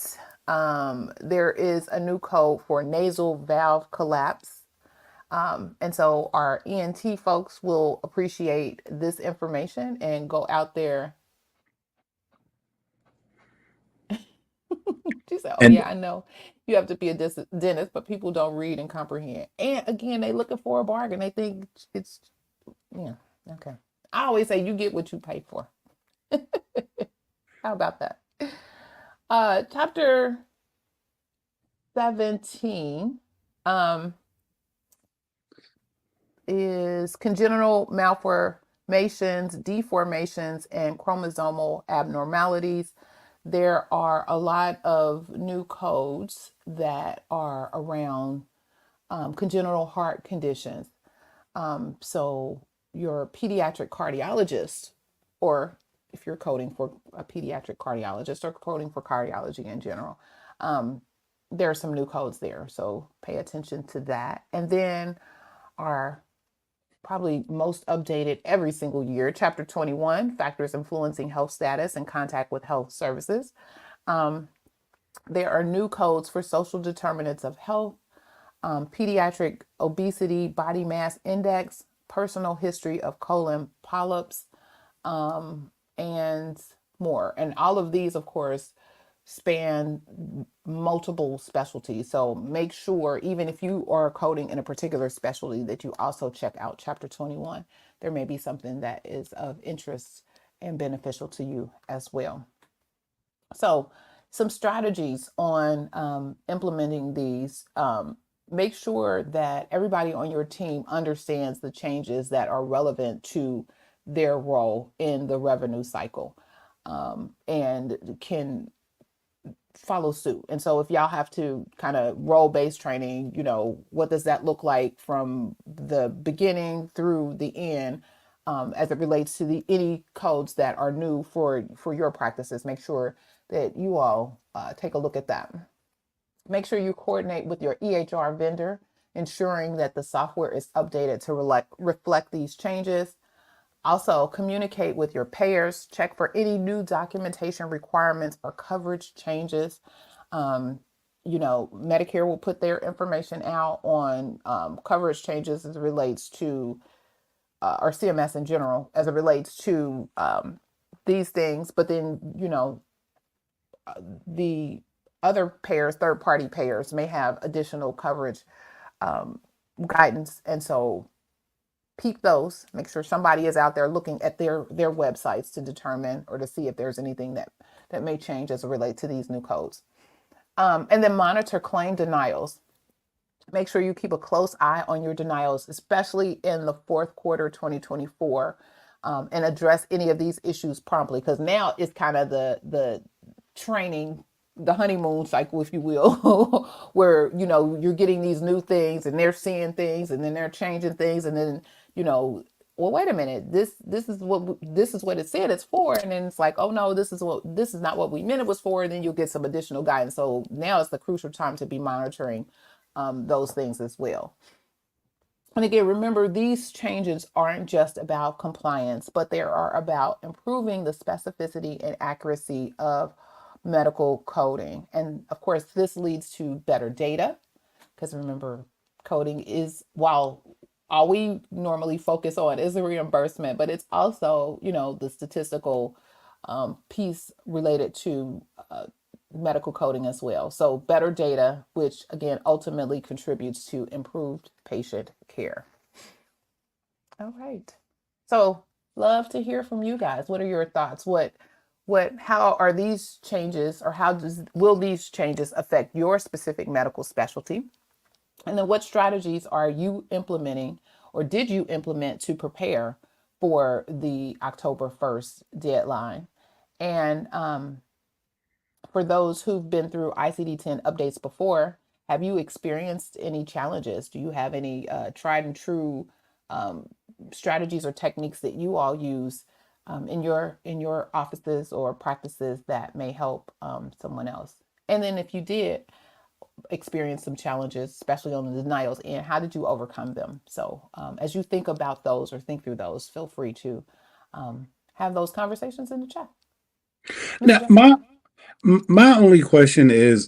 there is a new code for nasal valve collapse. And so our ENT folks will appreciate this information and go out there. She said, oh, And yeah, I know you have to be a dentist, but people don't read and comprehend. And again, they looking for a bargain. They think it's, yeah, okay. I always say you get what you pay for. How about that? Chapter 17 is congenital malformations, deformations, and chromosomal abnormalities. There are a lot of new codes that are around congenital heart conditions. So your pediatric cardiologist, or if you're coding for a pediatric cardiologist or coding for cardiology in general, there are some new codes there. So pay attention to that. And then our probably most updated every single year, Chapter 21, Factors Influencing Health Status and Contact with Health Services. There are new codes for social determinants of health, pediatric obesity, body mass index, personal history of colon polyps, and more. And all of these, of course, span multiple specialties. So make sure, even if you are coding in a particular specialty, that you also check out Chapter 21. There may be something that is of interest and beneficial to you as well. So some strategies on implementing these. Make sure that everybody on your team understands the changes that are relevant to their role in the revenue cycle, and can follow suit. And so if y'all have to kind of role-based training, what does that look like from the beginning through the end, as it relates to any codes that are new for your practices. Make sure that you all take a look at that. Make sure you coordinate with your EHR vendor, ensuring that the software is updated to reflect these changes. Also, communicate with your payers, check for any new documentation requirements or coverage changes. Medicare will put their information out on coverage changes as it relates to, or CMS in general, as it relates to these things. But then, the other payers, third-party payers, may have additional coverage guidance. And so peep those, make sure somebody is out there looking at their websites to determine or to see if there's anything that may change as it relates to these new codes. And then monitor claim denials. Make sure you keep a close eye on your denials, especially in the fourth quarter 2024, and address any of these issues promptly, because now it's kind of the training, the honeymoon cycle, if you will, where, you know, you're getting these new things and they're seeing things and then they're changing things. And then, you know, well, wait a minute, this is what it said it's for. And then it's like, oh no, this is not what we meant it was for. And then you'll get some additional guidance. So now is the crucial time to be monitoring those things as well. And again, remember, these changes aren't just about compliance, but they are about improving the specificity and accuracy of medical coding. And of course, this leads to better data, because remember, coding is, while all we normally focus on is the reimbursement, but it's also, you know, the statistical piece related to medical coding as well. So better data, which again how contributes to improved patient care. All right. So love to hear from you guys. What are your thoughts? How are these changes, or will these changes affect your specific medical specialty? And then what strategies are you implementing, or did you implement, to prepare for the October 1st deadline? And for those who've been through ICD-10 updates before, have you experienced any challenges? Do you have any tried and true strategies or techniques that you all use in your offices or practices that may help someone else? And then if you did experience some challenges, especially on the denials, and how did you overcome them? So as you think about those or think through those, feel free to have those conversations in the chat. Now, my only question is,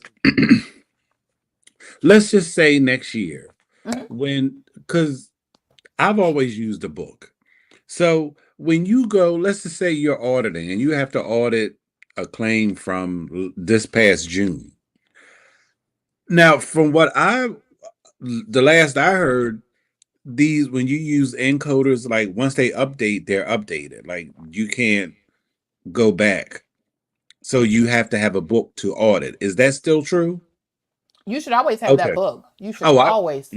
let's just say next year, because I've always used a book. So when you go, let's just say you're auditing and you have to audit a claim from this past June. Now, from the last I heard, when you use encoders, like once they update, they're updated. Like you can't go back. So you have to have a book to audit. Is that still true? You should always have that book. You should always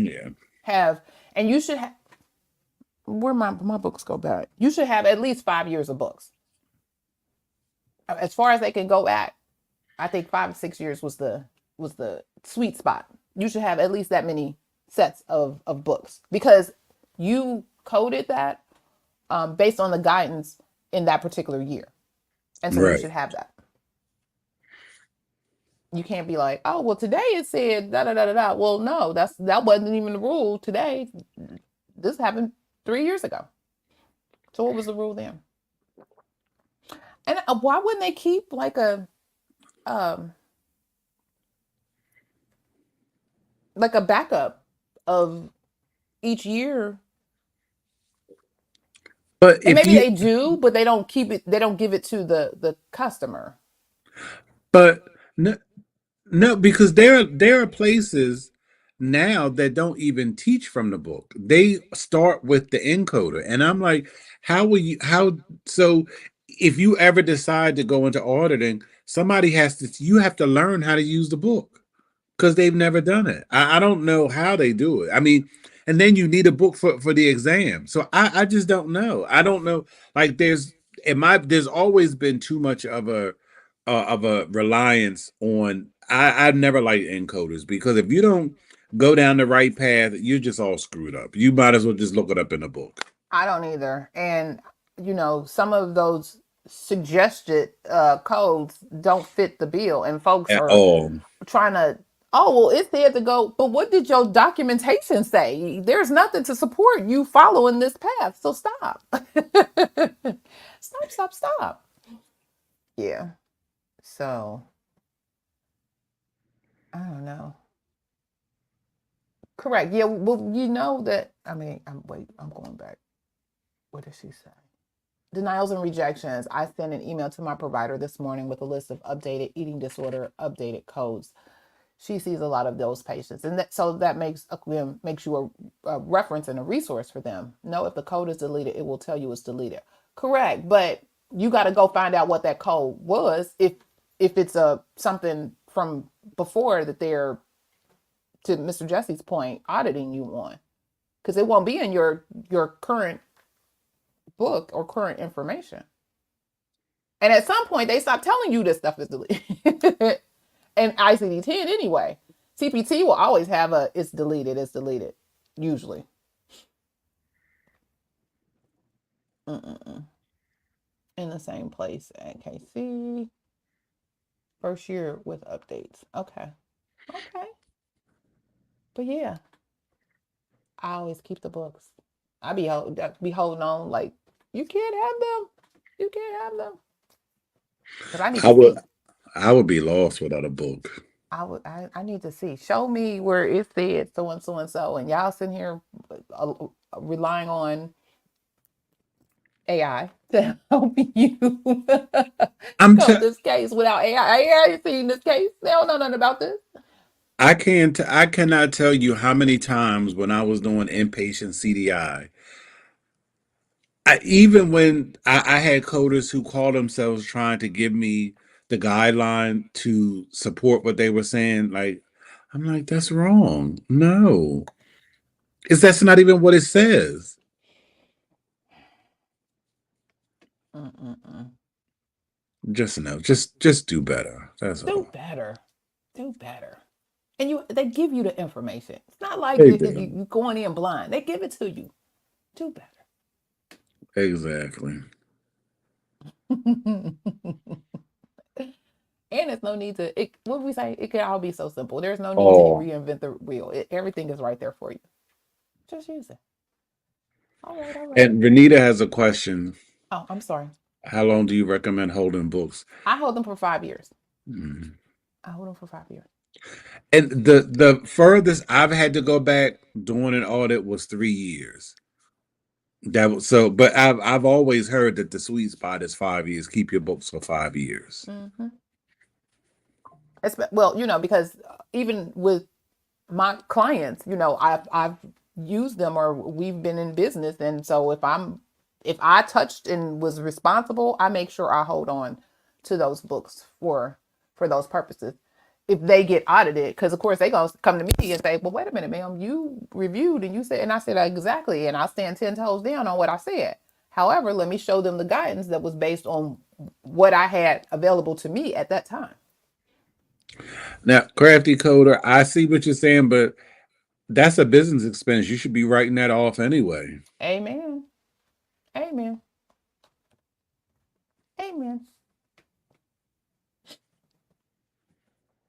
have, and you should have, where my books go back, you should have at least 5 years of books. As far as they can go back, I think 5 to 6 years was the sweet spot. You should have at least that many sets of books, because you coded that based on the guidance in that particular year. And so you should have that. You can't be like, oh, well, today it said da da da da da. Well, no, that wasn't even the rule today. This happened 3 years ago. So what was the rule then? And why wouldn't they keep like a backup of each year? But maybe they do, but they don't keep it. They don't give it to the customer. But no, because there are places now that don't even teach from the book. They start with the encoder, and I'm like, so if you ever decide to go into auditing, you have to learn how to use the book, because they've never done it. I don't know how they do it. I mean, and then you need a book for the exam. So I just don't know. I don't know. Like there's always been too much of a reliance on. I've never liked encoders, because if you don't go down the right path, you're just all screwed up. You might as well just look it up in a book. I don't either. And you know, some of those suggested codes don't fit the bill, and folks are trying to, oh, well, it said to go, but what did your documentation say? There's nothing to support you following this path. So stop. Stop. Yeah. So I don't know. Correct. Yeah. Well, you know that, I mean, I'm going back. What did she say? Denials and rejections. I sent an email to my provider this morning with a list of updated eating disorder, updated codes. She sees a lot of those patients. And so that makes you a reference and a resource for them. No, if the code is deleted, it will tell you it's deleted. Correct. But you got to go find out what that code was. If it's something from before that they're, to Mr. Jesse's point, auditing you on, because it won't be in your current book or current information. And at some point, they stop telling you this stuff is deleted. And ICD-10 anyway. CPT will always have a it's deleted, usually. In the same place at KC. First year with updates. Okay. But yeah, I always keep the books. I be holding on like, you can't have them. You can't have them. Because I need to see. I would be lost without a book. I need to see. Show me where it said so and so and so, and y'all sitting here relying on AI to help you solve this case without AI. AI ain't seen this case. They don't know nothing about this. I cannot tell you how many times when I was doing inpatient CDI, even when I had coders who called themselves trying to give me the guideline to support what they were saying, like, I'm like, that's wrong. No. That's not even what it says. Just no. Just do better. That's all. Do better. And they give you the information. It's not like you going in blind. They give it to you. Do better. Exactly. And there's no need to, what we say, it can all be so simple. There's no need to reinvent the wheel. Everything is right there for you. Just use it. All right. And Renita has a question. Oh, I'm sorry. How long do you recommend holding books? I hold them for 5 years. I hold them for 5 years. And the furthest I've had to go back doing an audit was 3 years. But I've always heard that the sweet spot is 5 years. Keep your books for 5 years. Well, because even with my clients, I've used them, or we've been in business, and so if I touched and was responsible, I make sure I hold on to those books for those purposes. If they get audited, because of course they gonna come to me and say, well, wait a minute, ma'am, you reviewed and you said, and I said, exactly, and I'll stand 10 toes down on what I said. However, let me show them the guidance that was based on what I had available to me at that time. Now, Crafty Coder, I see what you're saying, but that's a business expense. You should be writing that off anyway. Amen.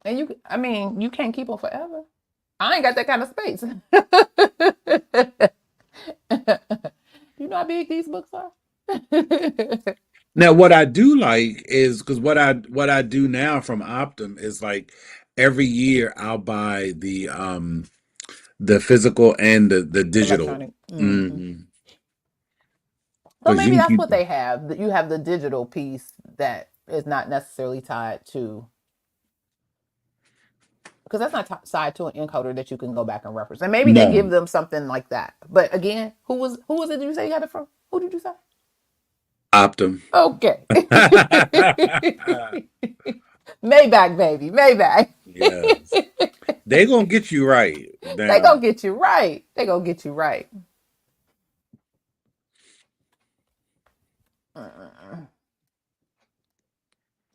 And you can't keep them forever. I ain't got that kind of space. You know how big these books are? Now, what I do like is, because what I do now from Optum is like every year I'll buy the physical and the digital. So maybe that's what they have. You have the digital piece that is not necessarily tied to, because that's not tied to an encoder that you can go back and reference. And maybe they give them something like that. But again, who was it you say you got it from? Who did you say? Optum. Okay. Maybach, baby. Maybach. Yes. They're going to get you right. They're going to get you right. They're going to get you right.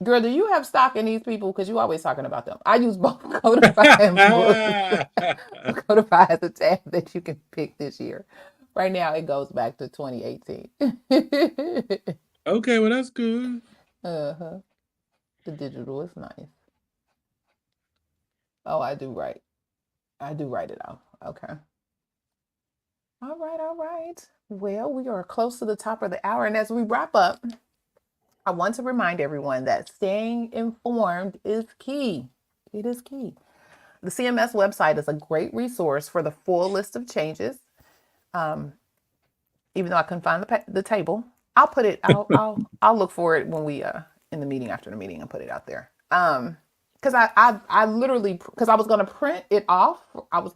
Girl, do you have stock in these people? Because you always talking about them. I use both Codify and Book. Codify has a tab that you can pick this year. Right now, it goes back to 2018. Okay, well, that's good. The digital is nice. Oh, I do write it off. Okay. All right. Well, we are close to the top of the hour. And as we wrap up, I want to remind everyone that staying informed is key. It is key. The CMS website is a great resource for the full list of changes. Even though I couldn't find the table, I'll put it. I'll look for it when we in the meeting, after the meeting, and put it out there. Because I literally, because I was going to print it off. I was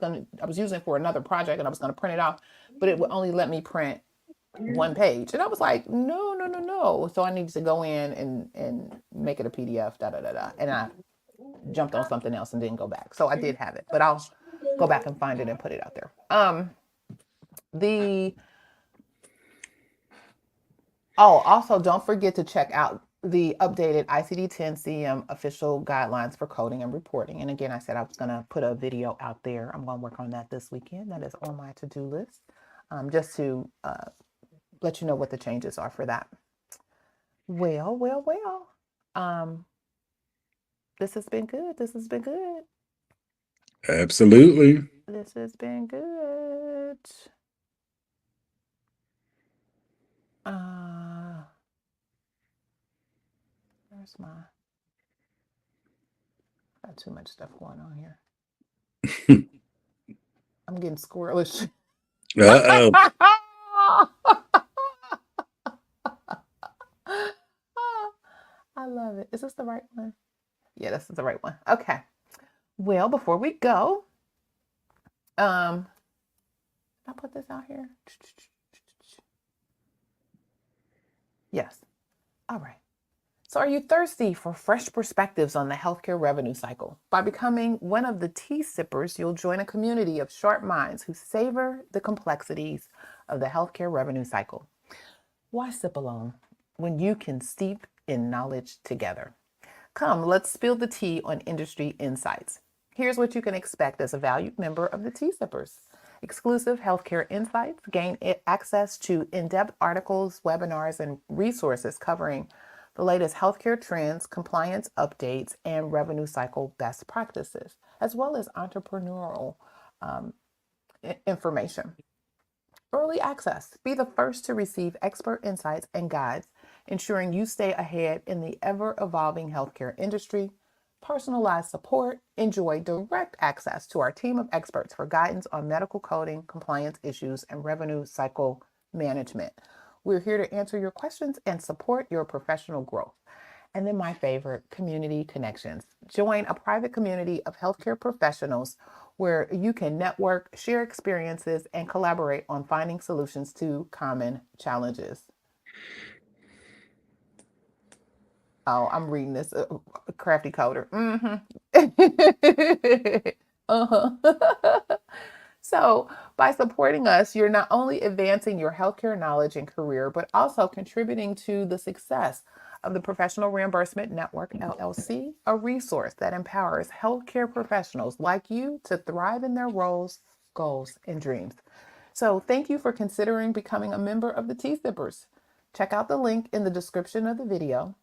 using it for another project, and I was going to print it off, but it would only let me print one page, and I was like, no. So I needed to go in and make it a PDF. And I jumped on something else and didn't go back. So I did have it, but I'll go back and find it and put it out there. Also don't forget to check out the updated ICD-10 CM official guidelines for coding and reporting. And again, I said I was going to put a video out there. I'm going to work on that this weekend. That is on my to-do list, just to let you know what the changes are for that. Well. This has been good. This has been good. Absolutely. This has been good. Where's my... Got too much stuff going on here. I'm getting squirrelish. Uh-oh. I love it. Is this the right one? Yeah, this is the right one. Okay. Well, before we go, did I put this out here? Yes. All right. So are you thirsty for fresh perspectives on the healthcare revenue cycle? By becoming one of the tea sippers, you'll join a community of sharp minds who savor the complexities of the healthcare revenue cycle. Why sip alone when you can steep in knowledge together? Come, let's spill the tea on industry insights. Here's what you can expect as a valued member of the Tea Sippers. Exclusive healthcare insights, gain access to in-depth articles, webinars, and resources covering the latest healthcare trends, compliance updates, and revenue cycle best practices, as well as entrepreneurial information. Early access. Be the first to receive expert insights and guides, ensuring you stay ahead in the ever-evolving healthcare industry. Personalized support. Enjoy direct access to our team of experts for guidance on medical coding, compliance issues, and revenue cycle management. We're here to answer your questions and support your professional growth. And then my favorite, community connections. Join a private community of healthcare professionals where you can network, share experiences, and collaborate on finding solutions to common challenges. Oh, I'm reading this, crafty coder. So by supporting us, you're not only advancing your healthcare knowledge and career, but also contributing to the success of the Professional Reimbursement Network, LLC, a resource that empowers healthcare professionals like you to thrive in their roles, goals, and dreams. So thank you for considering becoming a member of the Tea Sippers. Check out the link in the description of the video.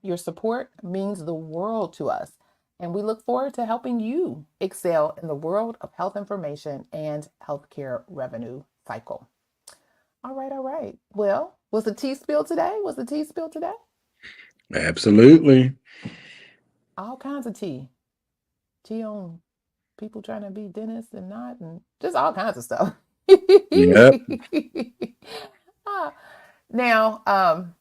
Your support means the world to us, and we look forward to helping you excel in the world of health information and healthcare revenue cycle. All right. Well, was the tea spilled today? Absolutely. All kinds of tea. Tea on people trying to be dentists and not, and just all kinds of stuff. Yep. Now,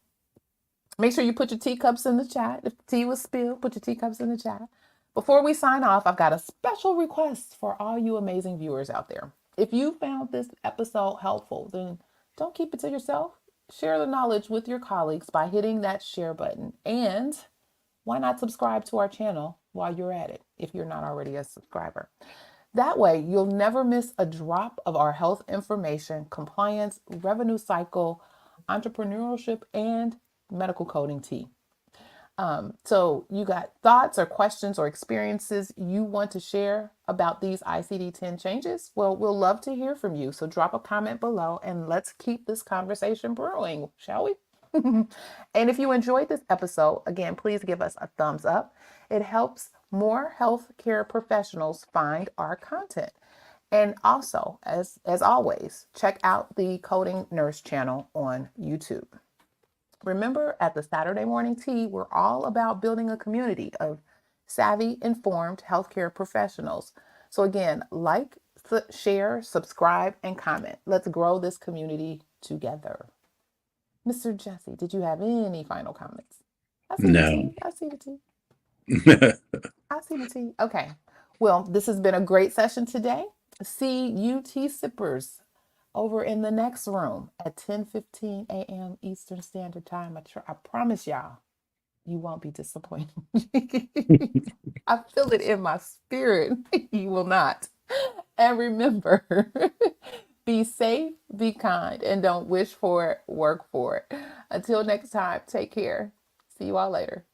make sure you put your teacups in the chat. If the tea was spilled, put your teacups in the chat. Before we sign off, I've got a special request for all you amazing viewers out there. If you found this episode helpful, then don't keep it to yourself. Share the knowledge with your colleagues by hitting that share button. And why not subscribe to our channel while you're at it, if you're not already a subscriber? That way, you'll never miss a drop of our health information, compliance, revenue cycle, entrepreneurship, and medical coding tea. So you got thoughts or questions or experiences you want to share about these ICD-10 changes? Well, we'll love to hear from you. So drop a comment below and let's keep this conversation brewing, shall we? And if you enjoyed this episode, again, please give us a thumbs up. It helps more healthcare professionals find our content. And also, as always, check out the Coding Nurse channel on YouTube. Remember, at the Saturday Morning Tea, we're all about building a community of savvy, informed healthcare professionals. So again, like, share, subscribe, and comment. Let's grow this community together. Mr. Jesse, did you have any final comments? No. I see the tea. Okay. Well, this has been a great session today. See you tea sippers over in the next room at 10:15 a.m. Eastern Standard Time. I promise y'all, you won't be disappointed. I feel it in my spirit. You will not. And remember, be safe, be kind, and don't wish for it, work for it. Until next time, take care. See you all later.